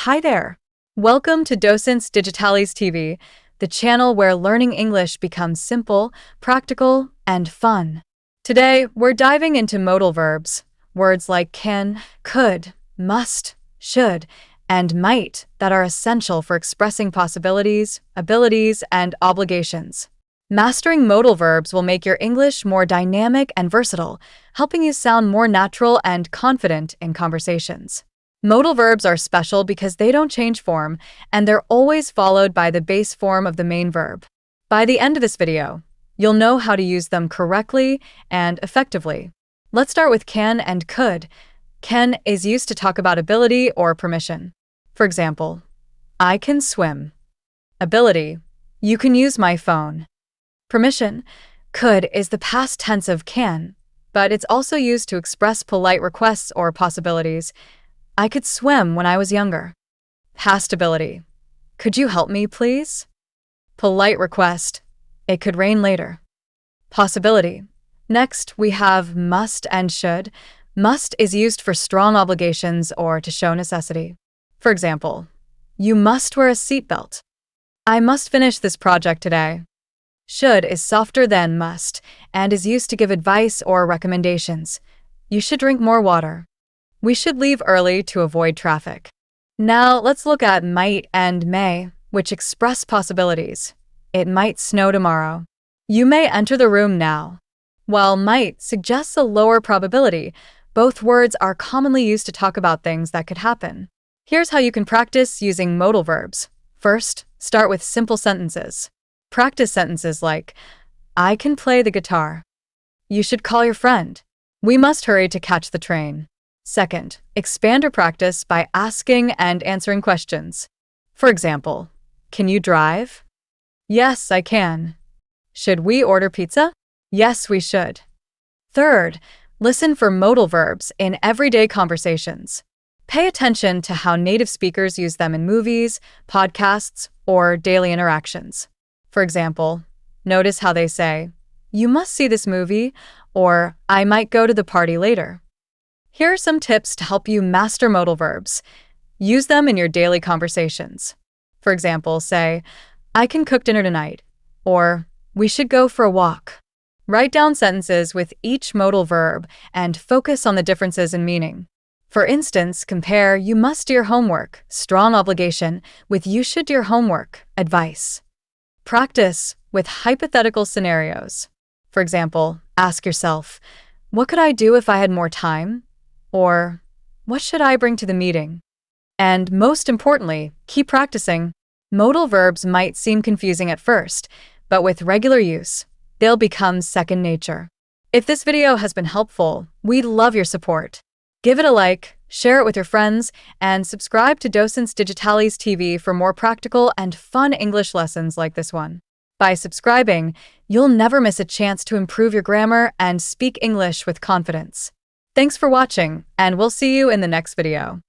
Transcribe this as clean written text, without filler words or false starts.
Hi there! Welcome to Docentes DigitalesTV, the channel where learning English becomes simple, practical, and fun. Today, we're diving into modal verbs, words like can, could, must, should, and might that are essential for expressing possibilities, abilities, and obligations. Mastering modal verbs will make your English more dynamic and versatile, helping you sound more natural and confident in conversations. Modal verbs are special because they don't change form, and they're always followed by the base form of the main verb. By the end of this video, you'll know how to use them correctly and effectively. Let's start with can and could. Can is used to talk about ability or permission. For example, I can swim. Ability, you can use my phone. Permission, could is the past tense of can, but it's also used to express polite requests or possibilities. I could swim when I was younger. Past ability, could you help me, please? Polite request, it could rain later. Possibility. Next, we have must and should. Must is used for strong obligations or to show necessity. For example, you must wear a seatbelt. I must finish this project today. Should is softer than must and is used to give advice or recommendations. You should drink more water. We should leave early to avoid traffic. Now let's look at might and may, which express possibilities. It might snow tomorrow. You may enter the room now. While might suggests a lower probability, both words are commonly used to talk about things that could happen. Here's how you can practice using modal verbs. First, start with simple sentences. Practice sentences like, I can play the guitar. You should call your friend. We must hurry to catch the train. Second, expand or practice by asking and answering questions. For example, can you drive? Yes, I can. Should we order pizza? Yes, we should. Third, listen for modal verbs in everyday conversations. Pay attention to how native speakers use them in movies, podcasts, or daily interactions. For example, notice how they say, you must see this movie, or I might go to the party later. Here are some tips to help you master modal verbs. Use them in your daily conversations. For example, say, I can cook dinner tonight, or we should go for a walk. Write down sentences with each modal verb and focus on the differences in meaning. For instance, compare you must do your homework, strong obligation, with you should do your homework, advice. Practice with hypothetical scenarios. For example, ask yourself, what could I do if I had more time? Or, what should I bring to the meeting? And most importantly, keep practicing. Modal verbs might seem confusing at first, but with regular use, they'll become second nature. If this video has been helpful, we'd love your support. Give it a like, share it with your friends, and subscribe to Docentes DigitalesTV for more practical and fun English lessons like this one. By subscribing, you'll never miss a chance to improve your grammar and speak English with confidence. Thanks for watching, and we'll see you in the next video.